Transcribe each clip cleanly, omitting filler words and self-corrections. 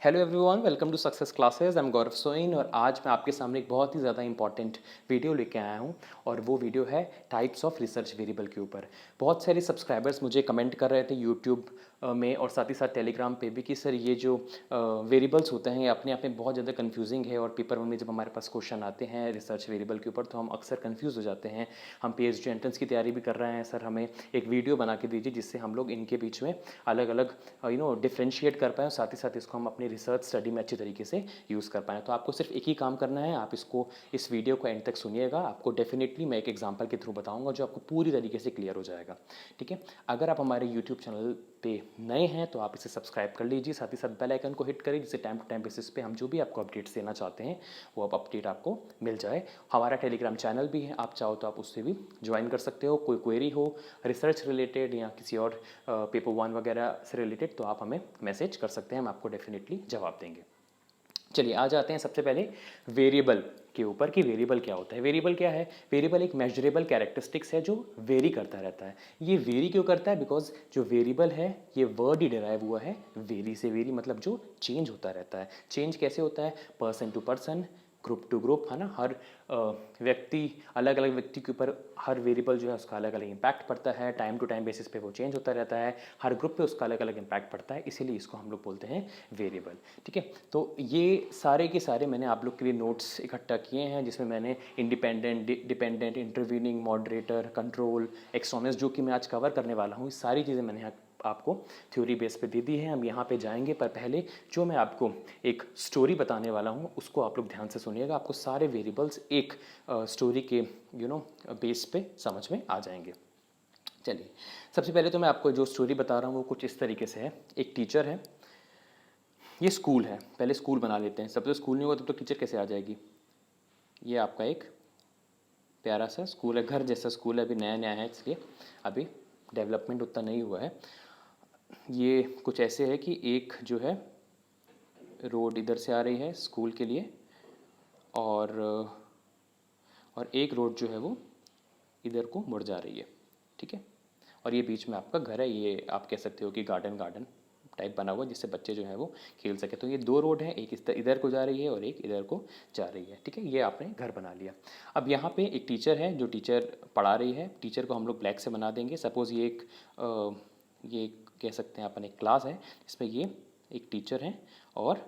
Hello everyone, welcome to success classes. I am Gaurav Soin और आज मैं आपके सामने एक बहुत ही ज़्यादा इंपॉर्टेंट वीडियो लेके आया हूँ और वो वीडियो है टाइप्स ऑफ रिसर्च वेरिएबल के ऊपर। बहुत सारे सब्सक्राइबर्स मुझे कमेंट कर रहे थे यूट्यूब में और साथ ही साथ टेलीग्राम पे भी कि सर ये जो वेरिएबल्स होते हैं ये अपने आप में बहुत ज़्यादा कन्फ्यूजिंग है और पेपर में जब हमारे पास क्वेश्चन आते हैं रिसर्च वेरिएबल के ऊपर तो हम अक्सर कन्फ्यूज़ हो जाते हैं। हम पीएचडी एंट्रेंस की तैयारी भी कर रहे हैं, सर हमें एक वीडियो बना के दीजिए जिससे हम लोग इनके बीच में अलग अलग डिफ्रेंशिएट कर पाएँ और साथ ही साथ इसको हम अपनी रिसर्च स्टडी में अच्छी तरीके से यूज़ कर पाएँ। तो आपको सिर्फ एक ही काम करना है, आप इस वीडियो को एंड तक सुनिएगा। आपको डेफिनेटली मैं एक एग्जांपल के थ्रू बताऊंगा जो आपको पूरी तरीके से क्लियर हो जाएगा। ठीक है, अगर आप हमारे यूट्यूब चैनल पे नए हैं तो आप इसे सब्सक्राइब कर लीजिए, साथ ही साथ बेल आइकन को हिट करें जिससे टाइम टू टाइम बेसिस पे हम जो भी आपको अपडेट्स देना चाहते हैं वो आप अपडेट आपको मिल जाए। हमारा टेलीग्राम चैनल भी है, आप चाहो तो आप उससे भी ज्वाइन कर सकते हो। कोई क्वेरी हो रिसर्च रिलेटेड या किसी और पेपर वन वगैरह से रिलेटेड तो आप हमें मैसेज कर सकते हैं, हम आपको डेफिनेटली जवाब देंगे। चलिए आ जाते हैं सबसे पहले वेरिएबल के ऊपर कि वेरिएबल क्या होता है। वेरिएबल क्या है? वेरिएबल एक मेजरेबल कैरेक्टरिस्टिक्स है जो वेरी करता रहता है। ये वेरी क्यों करता है? बिकॉज जो वेरिएबल है ये वर्ड ही डिराइव हुआ है वेरी से। वेरी मतलब जो चेंज होता रहता है। चेंज कैसे होता है? Person to person, group to group, है ना। हर व्यक्ति, अलग अलग व्यक्ति के ऊपर हर वेरिएबल जो है उसका अलग अलग इम्पैक्ट पड़ता है। टाइम टू टाइम बेसिस पे वो चेंज होता रहता है। हर ग्रुप पे उसका अलग अलग इम्पैक्ट पड़ता है, इसीलिए इसको हम लोग बोलते हैं वेरिएबल। ठीक है, तो ये सारे के सारे मैंने आप लोग के लिए नोट्स इकट्ठा किए हैं जिसमें मैंने independent, dependent, intervening, moderator, control, externals जो कि मैं आज कवर करने वाला हूँ, ये सारी चीज़ें मैंने यहाँ आपको थ्योरी बेस पे दे दी है। हम यहाँ पे जाएंगे, पर पहले जो मैं आपको एक स्टोरी बताने वाला हूँ उसको आप लोग ध्यान से सुनिएगा। आपको सारे वेरिएबल्स एक स्टोरी के बेस पे समझ में आ जाएंगे। चलिए, सबसे पहले तो मैं आपको जो स्टोरी बता रहा हूँ वो कुछ इस तरीके से है। एक टीचर है, ये स्कूल है, पहले स्कूल बना लेते हैं। सब तो स्कूल नहीं होगा तब तो टीचर कैसे आ जाएगी। ये आपका एक प्यारा सा स्कूल है, घर जैसा स्कूल है, अभी नया नया है इसलिए अभी डेवलपमेंट उतना नहीं हुआ है। ये कुछ ऐसे है कि एक जो है रोड इधर से आ रही है स्कूल के लिए और एक रोड जो है वो इधर को मुड़ जा रही है। ठीक है, और ये बीच में आपका घर है। ये आप कह सकते हो कि गार्डन गार्डन टाइप बना हुआ जिससे बच्चे जो है वो खेल सके। तो ये दो रोड है, एक इधर को जा रही है और एक इधर को जा रही है। ठीक है, ये आपने घर बना लिया। अब यहाँ पे एक टीचर है जो टीचर पढ़ा रही है। टीचर को हम लोग ब्लैक से बना देंगे। सपोज़ ये कह सकते हैं अपन एक क्लास है जिसमें ये एक टीचर है और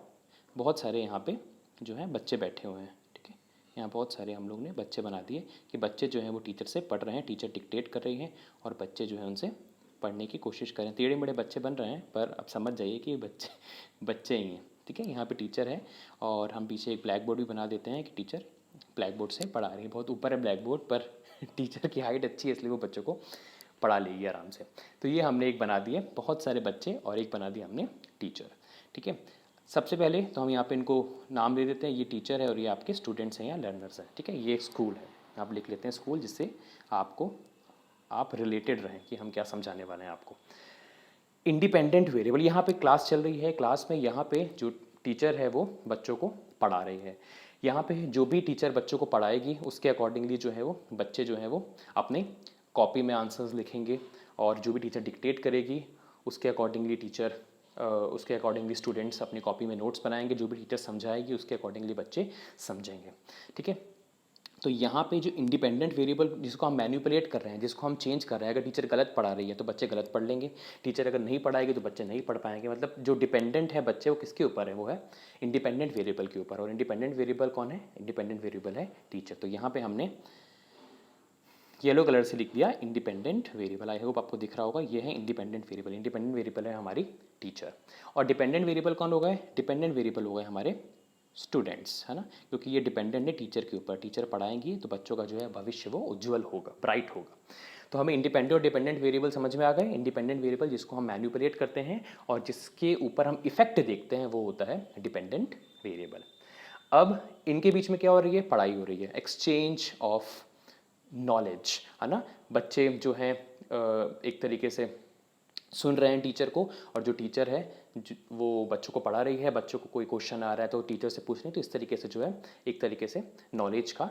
बहुत सारे यहाँ पे जो है बच्चे बैठे हुए हैं। ठीक है, यहाँ बहुत सारे हम लोग ने बच्चे बना दिए कि बच्चे जो हैं वो टीचर से पढ़ रहे हैं, टीचर डिक्टेट कर रही है और बच्चे जो है उनसे पढ़ने की कोशिश करें। टेढ़े मेढ़े बच्चे बन रहे हैं पर अब समझ जाइए कि ये बच्चे बच्चे ही हैं। ठीक है, यहाँ पे टीचर है और हम पीछे एक ब्लैक बोर्ड भी बना देते हैं कि टीचर ब्लैक बोर्ड से पढ़ा रही है। बहुत ऊपर है ब्लैक बोर्ड पर टीचर की हाइट अच्छी है इसलिए वो बच्चों को पढ़ा लेगी आराम से। तो ये हमने एक बना दिए बहुत सारे बच्चे और एक बना दिया हमने टीचर। ठीक है, सबसे पहले तो हम यहाँ पे इनको नाम दे देते हैं। ये टीचर है और ये आपके स्टूडेंट्स हैं या लर्नर्स हैं। ठीक है, ये एक स्कूल है, आप लिख लेते हैं स्कूल जिससे आप रिलेटेड रहें कि हम क्या समझाने वाले हैं आपको। इंडिपेंडेंट वेरिएबल, यहाँ पे क्लास चल रही है। क्लास में यहाँ पे जो टीचर है वो बच्चों को पढ़ा रही है। यहाँ पे जो भी टीचर बच्चों को पढ़ाएगी उसके अकॉर्डिंगली जो है वो बच्चे जो है वो अपने कॉपी में आंसर्स लिखेंगे और जो भी टीचर डिक्टेट करेगी उसके अकॉर्डिंगली स्टूडेंट्स अपनी कॉपी में नोट्स बनाएंगे। जो भी टीचर समझाएगी उसके अकॉर्डिंगली बच्चे समझेंगे। ठीक है, तो यहाँ पे जो इंडिपेंडेंट वेरिएबल जिसको हम मैनिपुलेट कर रहे हैं, जिसको हम चेंज कर रहे हैं, अगर टीचर गलत पढ़ा रही है तो बच्चे गलत पढ़ लेंगे, टीचर अगर नहीं पढ़ाएगी तो बच्चे नहीं पढ़ पाएंगे। मतलब जो डिपेंडेंट है बच्चे वो किसके ऊपर है? वो है इंडिपेंडेंट वेरिएबल के ऊपर। और इंडिपेंडेंट वेरिएबल कौन है? इंडिपेंडेंट वेरिएबल है टीचर। तो यहाँ पे हमने येलो कलर से लिख दिया इंडिपेंडेंट वेरिएबल। आई होप आपको दिख रहा होगा, ये है इंडिपेंडेंट वेरिएबल। इंडिपेंडेंट वेरिएबल है हमारी टीचर। और डिपेंडेंट वेरिएबल कौन हो गए? डिपेंडेंट वेरिएबल हो गए हमारे स्टूडेंट्स, है ना, क्योंकि ये डिपेंडेंट है टीचर के ऊपर। टीचर पढ़ाएंगी तो बच्चों का जो है भविष्य वो उज्जवल होगा, ब्राइट होगा। तो हमें इंडिपेंडेंट और डिपेंडेंट वेरिएबल समझ में आ गए। इंडिपेंडेंट वेरिएबल जिसको हम मैनिपुलेट करते हैं और जिसके ऊपर हम इफेक्ट देखते हैं वो होता है डिपेंडेंट वेरिएबल। अब इनके बीच में क्या हो रही है? पढ़ाई हो रही है, एक्सचेंज ऑफ नॉलेज, है ना। बच्चे जो हैं एक तरीके से सुन रहे हैं टीचर को और जो टीचर है वो बच्चों को पढ़ा रही है। बच्चों को कोई क्वेश्चन आ रहा है तो टीचर से पूछ रहे हैं। तो इस तरीके से जो है एक तरीके से नॉलेज का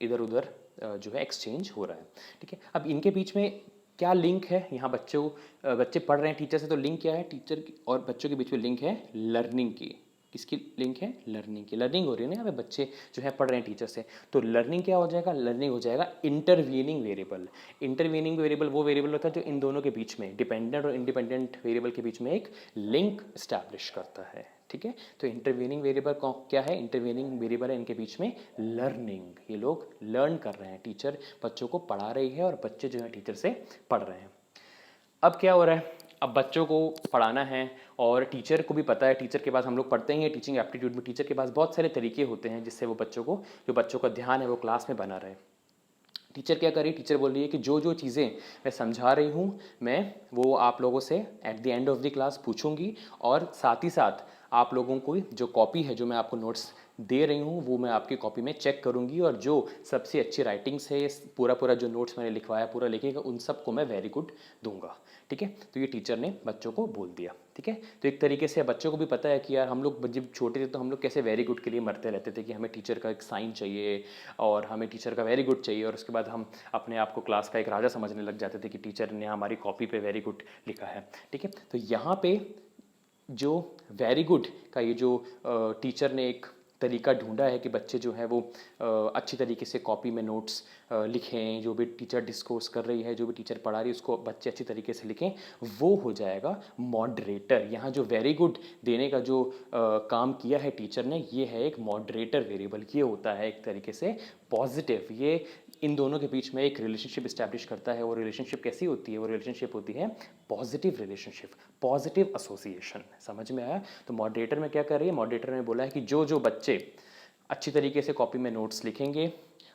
इधर उधर जो है एक्सचेंज हो रहा है। ठीक है, अब इनके बीच में क्या लिंक है? यहाँ बच्चे पढ़ रहे हैं टीचर से, तो लिंक क्या है? टीचर और बच्चों के बीच में लिंक है लर्निंग की। किसकी लिंक है? लर्निंग की। लर्निंग हो रही है ना यहाँ पे, बच्चे जो है पढ़ रहे हैं टीचर से, तो लर्निंग क्या हो जाएगा? लर्निंग हो जाएगा इंटरवीनिंग वेरिएबल। इंटरवीनिंग वेरिएबल वो वेरिएबल होता है जो इन दोनों के बीच में, डिपेंडेंट और इंडिपेंडेंट वेरिएबल के बीच में एक लिंक इस्टेब्लिश करता है। ठीक है, तो इंटरवीनिंग वेरिएबल क्या है? इंटरवीनिंग वेरिएबल है इनके बीच में लर्निंग। ये लोग लर्न कर रहे हैं, टीचर बच्चों को पढ़ा रही है और बच्चे जो है टीचर से पढ़ रहे हैं। अब क्या हो रहा है? अब बच्चों को पढ़ाना है और टीचर को भी पता है, टीचर के पास हम लोग पढ़ते ही हैं टीचिंग एप्टीट्यूड में, टीचर के पास बहुत सारे तरीके होते हैं जिससे वो बच्चों को, जो बच्चों का ध्यान है वो क्लास में बना रहे। टीचर क्या कर रही है? टीचर बोल रही है कि जो जो चीज़ें मैं समझा रही हूँ मैं वो आप लोगों से at the end of the class पूछूंगी, और साथ ही साथ आप लोगों को जो कॉपी है, जो मैं आपको नोट्स दे रही हूँ वो मैं आपकी कॉपी में चेक करूँगी, और जो सबसे अच्छी राइटिंग्स है, पूरा जो नोट्स मैंने लिखवाया पूरा लिखेगा, उन सबको मैं वेरी गुड दूंगा। ठीक है, तो ये टीचर ने बच्चों को बोल दिया। ठीक है, तो एक तरीके से बच्चों को भी पता है कि यार हम लोग जब छोटे थे तो हम लोग कैसे वेरी गुड के लिए मरते रहते थे कि हमें टीचर का एक साइन चाहिए और हमें टीचर का वेरी गुड चाहिए, और उसके बाद हम अपने आप को क्लास का एक राजा समझने लग जाते थे कि टीचर ने हमारी कॉपी पे वेरी गुड लिखा है। ठीक है, तो यहाँ पे जो वेरी गुड का ये जो टीचर ने एक तरीका ढूंढा है कि बच्चे जो है वो अच्छी तरीके से कॉपी में नोट्स लिखें, जो भी टीचर डिस्कोर्स कर रही है, जो भी टीचर पढ़ा रही है उसको बच्चे अच्छी तरीके से लिखें, वो हो जाएगा मॉडरेटर। यहाँ जो वेरी गुड देने का जो काम किया है टीचर ने, ये है एक मॉडरेटर वेरिएबल। ये होता है एक तरीके से पॉजिटिव, ये इन दोनों के बीच में एक रिलेशनशिप इस्टेब्लिश करता है। वो रिलेशनशिप कैसी होती है? वो रिलेशनशिप होती है पॉजिटिव रिलेशनशिप, पॉजिटिव एसोसिएशन। समझ में आया? तो मॉडरेटर में क्या कर रही है? मॉडरेटर ने बोला है कि जो जो बच्चे अच्छी तरीके से कॉपी में नोट्स लिखेंगे,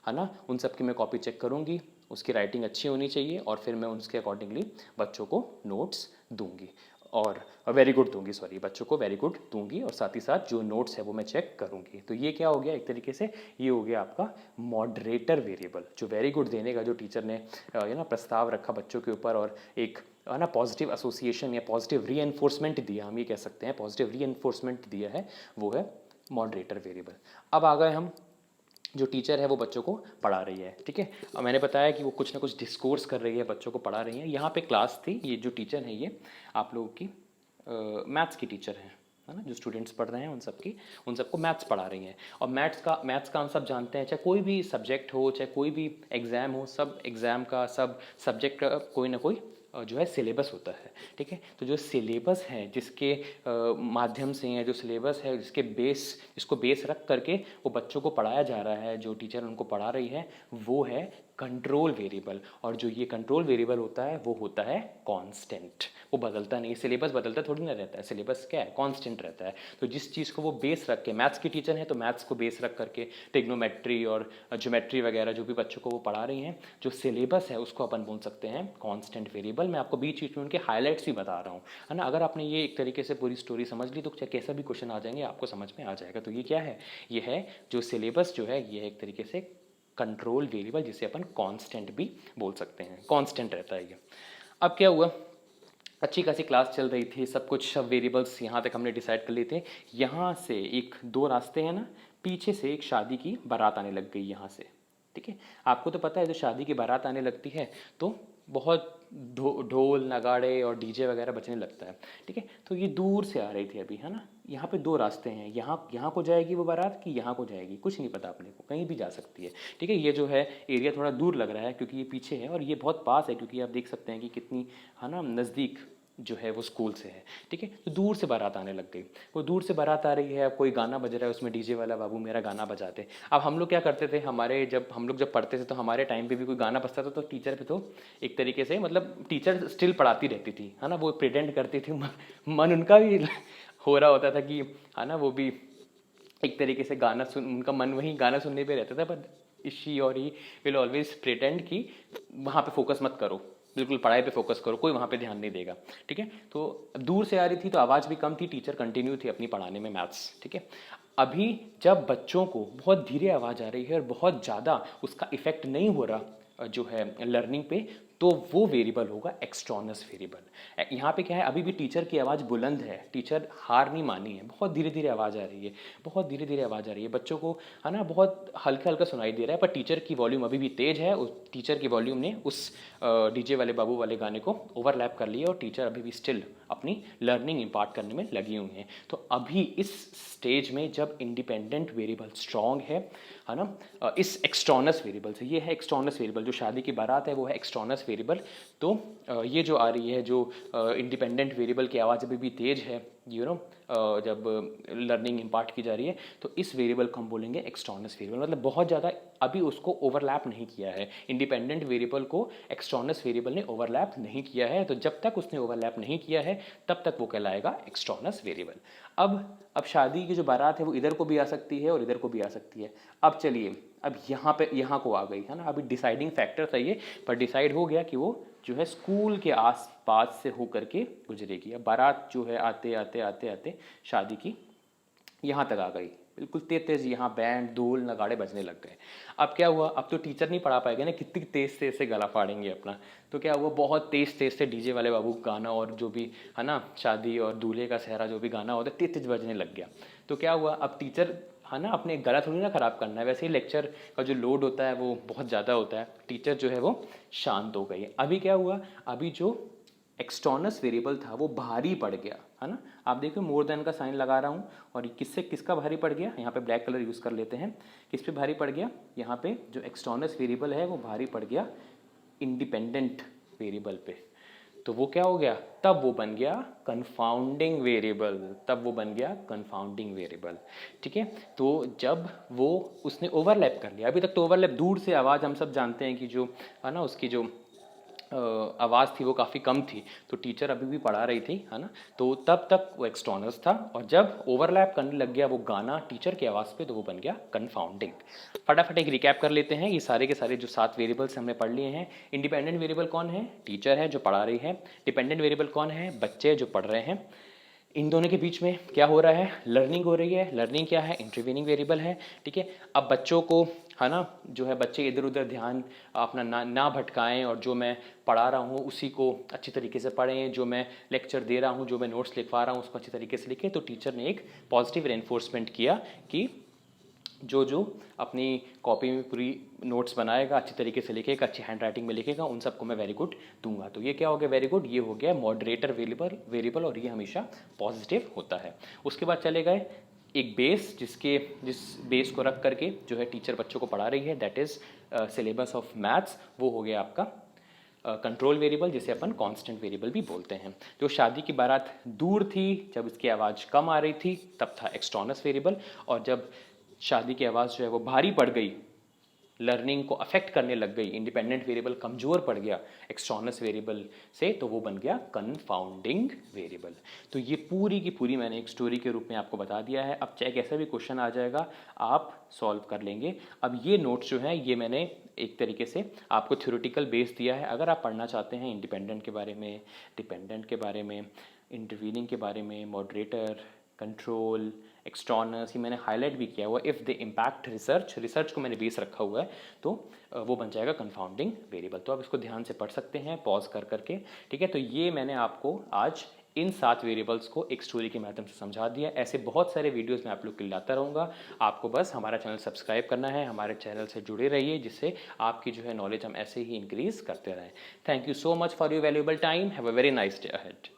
है ना, उन सब की मैं कॉपी चेक करूँगी, उसकी राइटिंग अच्छी होनी चाहिए, और फिर मैं उसके अकॉर्डिंगली बच्चों को नोट्स दूंगी, और वेरी गुड दूंगी, सॉरी, बच्चों को वेरी गुड दूंगी, और साथ ही साथ जो नोट्स है वो मैं चेक करूंगी। तो ये क्या हो गया? एक तरीके से ये हो गया आपका मॉडरेटर वेरिएबल, जो वेरी गुड देने का जो टीचर ने ना प्रस्ताव रखा बच्चों के ऊपर, और एक ना पॉजिटिव एसोसिएशन या पॉजिटिव रीएनफोर्समेंट दिया, हम ये कह सकते हैं पॉजिटिव रीएनफोर्समेंट दिया है, वो है मॉडरेटर वेरिएबल। अब आ गए हम, जो टीचर है वो बच्चों को पढ़ा रही है। ठीक है, और मैंने बताया कि वो कुछ ना कुछ डिस्कोर्स कर रही है, बच्चों को पढ़ा रही है। यहाँ पे क्लास थी, ये जो टीचर है ये आप लोगों की मैथ्स की टीचर है ना, जो स्टूडेंट्स पढ़ रहे हैं उन सबको मैथ्स पढ़ा रही हैं। और मैथ्स का हम सब जानते हैं, चाहे कोई भी सब्जेक्ट हो, चाहे कोई भी एग्ज़ाम हो, सब एग्ज़ाम का, सब सब्जेक्ट का कोई ना कोई जो है सिलेबस होता है। ठीक है, तो जो सिलेबस है जिसके माध्यम से, या जो सिलेबस है जिसको बेस रख करके वो बच्चों को पढ़ाया जा रहा है, जो टीचर उनको पढ़ा रही है, वो है कंट्रोल वेरिएबल। और जो ये कंट्रोल वेरिएबल होता है वो होता है कांस्टेंट, वो बदलता नहीं। सिलेबस बदलता थोड़ी ना रहता है, सिलेबस क्या है? कांस्टेंट रहता है। तो जिस चीज़ को वो बेस रख के, मैथ्स की टीचर है तो मैथ्स को बेस रख करके ट्रिग्नोमेट्री और ज्योमेट्री वगैरह जो भी बच्चों को वो पढ़ा रही हैं, जो सिलेबस है उसको अपन बोल सकते हैं कांस्टेंट वेरिएबल। मैं आपको बीच बीच में उनके हाईलाइट्स ही बता रहा हूँ, है ना। अगर आपने ये एक तरीके से पूरी स्टोरी समझ ली तो चाहे कैसा भी क्वेश्चन आ जाएंगे आपको समझ में आ जाएगा। तो ये क्या है? ये है जो सिलेबस जो है, ये एक तरीके से कंट्रोल वेरिएबल, जिसे अपन कांस्टेंट भी बोल सकते हैं, कांस्टेंट रहता है ये। अब क्या हुआ? अच्छी खासी क्लास चल रही थी, सब कुछ, सब वेरिएबल्स यहाँ तक हमने डिसाइड कर लिए थे। यहाँ से एक दो रास्ते हैं ना, पीछे से एक शादी की बारात आने लग गई यहाँ से। ठीक है, आपको तो पता है जो शादी की बारात आने लगती है तो बहुत ढोल नगाड़े और डीजे वगैरह बजने लगता है। ठीक है, तो ये दूर से आ रही थी अभी, है ना। यहाँ पे दो रास्ते हैं, यहाँ को जाएगी वो बारात की, यहाँ को जाएगी, कुछ नहीं पता अपने को, कहीं भी जा सकती है। ठीक है, ये जो है एरिया थोड़ा दूर लग रहा है क्योंकि ये पीछे है, और ये बहुत पास है क्योंकि आप देख सकते हैं कि कितनी, है ना, नज़दीक जो है वो स्कूल से है। ठीक है, तो दूर से बारात आने लग गई। वो दूर से बारात आ रही है, अब कोई गाना बज रहा है, उसमें डीजे वाला बाबू मेरा गाना बजाते। अब हम लोग क्या करते थे, हम लोग जब पढ़ते थे तो हमारे टाइम पे भी कोई गाना बजता था तो टीचर पे तो एक तरीके से, मतलब टीचर स्टिल पढ़ाती रहती थी, है ना, वो प्रिटेंड करती थी, मन उनका भी हो रहा होता था कि, है ना, वो भी एक तरीके से गाना सुन, उनका मन वही गाना सुनने पे रहता था, पर शी और ही विल ऑलवेज प्रिटेंड कि वहाँ पे फोकस मत करो, बिल्कुल पढ़ाई पे फोकस करो, कोई वहाँ पे ध्यान नहीं देगा। ठीक है, तो दूर से आ रही थी तो आवाज़ भी कम थी, टीचर कंटिन्यू थी अपनी पढ़ाने में मैथ्स। ठीक है, अभी जब बच्चों को बहुत धीरे आवाज़ आ रही है और बहुत ज़्यादा उसका इफेक्ट नहीं हो रहा जो है लर्निंग पे, तो वो वेरिएबल होगा एक्सट्रॉनस वेरिएबल। यहाँ पे क्या है, अभी भी टीचर की आवाज़ बुलंद है, टीचर हार नहीं मानी है, बहुत धीरे धीरे आवाज़ आ रही है, बहुत धीरे धीरे आवाज़ आ रही है, बच्चों को, है ना, बहुत हल्का हल्का सुनाई दे रहा है, पर टीचर की वॉल्यूम अभी भी तेज़ है। उस टीचर की वॉल्यूम ने उस डीजे वाले बाबू वाले गाने को ओवरलैप कर लिया, और टीचर अभी भी स्टिल अपनी लर्निंग इम्पार्ट करने में लगी हुई हैं। तो अभी इस स्टेज में जब इंडिपेंडेंट वेरिएबल स्ट्रॉन्ग है ना, इस एक्सट्रॉनस वेरिएबल से, ये है एक्सट्रॉनस वेरिएबल, जो शादी की बारात है वो है एक्सट्रॉनस वेरिएबल। तो ये जो आ रही है, जो इंडिपेंडेंट वेरिएबल की आवाज़ अभी भी तेज है, जब लर्निंग इम्पार्ट की जा रही है, तो इस वेरिएबल को हम बोलेंगे एक्सट्रॉनस वेरिएबल। मतलब बहुत ज़्यादा अभी उसको ओवरलैप नहीं किया है, इंडिपेंडेंट वेरिएबल को एक्सट्रॉनस वेरिएबल ने ओवरलैप नहीं किया है। तो जब तक उसने ओवरलैप नहीं किया है तब तक वो कहलाएगा एक्सट्रॉनस वेरिएबल। अब शादी की जो बारात है वो इधर को भी आ सकती है और इधर को भी आ सकती है। अब चलिए, अब यहाँ को आ गई है ना, अभी डिसाइडिंग फैक्टर था ये, पर डिसाइड हो गया कि वो जो है स्कूल के आसपास से होकर के गुजरेगी। अब बारात जो है आते आते आते आते शादी की यहाँ तक आ गई, बिल्कुल तेज तेज यहाँ बैंड ढोल नगाड़े बजने लग गए। अब क्या हुआ, अब तो टीचर नहीं पढ़ा पाएगा ना, कितनी तेज तेज से गला फाड़ेंगे अपना। तो क्या हुआ, बहुत तेज तेज से डीजे वाले बाबू गाना और जो भी है ना शादी और दूल्हे का सेहरा जो भी गाना होता है तेज तेज बजने लग गया। तो क्या हुआ, अब टीचर है ना अपने गला थोड़ी ना ख़राब करना है, वैसे ही लेक्चर का जो लोड होता है वो बहुत ज़्यादा होता है, टीचर जो है वो शांत हो गई। अभी क्या हुआ, अभी जो एक्सटर्नस वेरिएबल था वो भारी पड़ गया, है ना। आप देखो मोर देन का साइन लगा रहा हूँ, और किससे किसका भारी पड़ गया, यहाँ पे ब्लैक कलर यूज़ कर लेते हैं। किस पे भारी पड़ गया, यहाँ पे जो एक्सटर्नस वेरिएबल है वो भारी पड़ गया इंडिपेंडेंट वेरिएबल पे। तो वो क्या हो गया, तब वो बन गया कंफाउंडिंग वेरिएबल, तब वो बन गया कंफाउंडिंग वेरिएबल। ठीक है, तो जब वो उसने ओवरलैप कर लिया, अभी तक तो ओवरलैप दूर से आवाज़ हम सब जानते हैं कि जो है ना उसकी जो आवाज़ थी वो काफ़ी कम थी, तो टीचर अभी भी पढ़ा रही थी, है ना। तो तब तक वो एक्सटर्नल्स था, और जब ओवरलैप करने लग गया वो गाना टीचर की आवाज़ पे, तो वो बन गया कंफाउंडिंग। फटाफट एक रिकैप कर लेते हैं, ये सारे के सारे जो 7 वेरिएबल्स हमने पढ़ लिए हैं। इंडिपेंडेंट वेरिएबल कौन है, टीचर है जो पढ़ा रही है। डिपेंडेंट वेरिएबल कौन है, बच्चे जो पढ़ रहे हैं। इन दोनों के बीच में क्या हो रहा है, लर्निंग हो रही है। लर्निंग क्या है, इंटरवीनिंग वेरिएबल है। ठीक है, अब बच्चों को है ना जो है बच्चे इधर उधर ध्यान अपना ना भटकाएं, और जो मैं पढ़ा रहा हूँ उसी को अच्छी तरीके से पढ़ें, जो मैं लेक्चर दे रहा हूँ, जो मैं नोट्स लिखवा रहा हूँ उसको अच्छी तरीके से लिखें। तो टीचर ने एक पॉजिटिव रेनफोर्समेंट किया कि जो अपनी कॉपी में पूरी नोट्स बनाएगा, अच्छी तरीके से लिखेगा, अच्छी हैंड राइटिंग में लिखेगा, उन सबको मैं वेरी गुड दूंगा। तो ये क्या हो गया, वेरी गुड, ये हो गया मॉडरेटर वेरिएबल, और ये हमेशा पॉजिटिव होता है। उसके बाद चले गए एक बेस, जिस बेस को रख करके जो है टीचर बच्चों को पढ़ा रही है, that is syllabus of maths. वो हो गया आपका कंट्रोल वेरिएबल, जिसे अपन कांस्टेंट वेरिएबल भी बोलते हैं। जो शादी की बारात दूर थी, जब इसकी आवाज़ कम आ रही थी, तब था एक्सटर्नस वेरिएबल, और जब शादी की आवाज़ जो है वो भारी पड़ गई, लर्निंग को अफेक्ट करने लग गई, इंडिपेंडेंट वेरिएबल कमज़ोर पड़ गया एक्सटर्नस वेरिएबल से, तो वो बन गया कंफाउंडिंग वेरिएबल। तो ये पूरी की पूरी मैंने एक स्टोरी के रूप में आपको बता दिया है। अब चाहे कैसा भी क्वेश्चन आ जाएगा आप सॉल्व कर लेंगे। अब ये नोट्स जो हैं ये मैंने एक तरीके से आपको थ्योरेटिकल बेस दिया है। अगर आप पढ़ना चाहते हैं इंडिपेंडेंट के बारे में, डिपेंडेंट के बारे में, इंटरवीनिंग के बारे में, मॉडरेटर, कंट्रोल, एक्सटर्नस, ये मैंने हाईलाइट भी किया हुआ। इफ़ द इम्पैक्ट रिसर्च को मैंने बेस रखा हुआ है, तो वो बन जाएगा कंफाउंडिंग वेरिएबल। तो आप इसको ध्यान से पढ़ सकते हैं पॉज कर करके। ठीक है, तो ये मैंने आपको आज इन 7 वेरिएबल्स को एक स्टोरी के माध्यम से समझा दिया। ऐसे बहुत सारे वीडियोस मैं आप लोग के लिए लाता रहूँगा। आपको बस हमारा चैनल सब्सक्राइब करना है, हमारे चैनल से जुड़े रहिए, जिससे आपकी जो है नॉलेज हम ऐसे ही इंक्रीज़ करते रहें। Thank you so much for your valuable time. Have a very nice day ahead.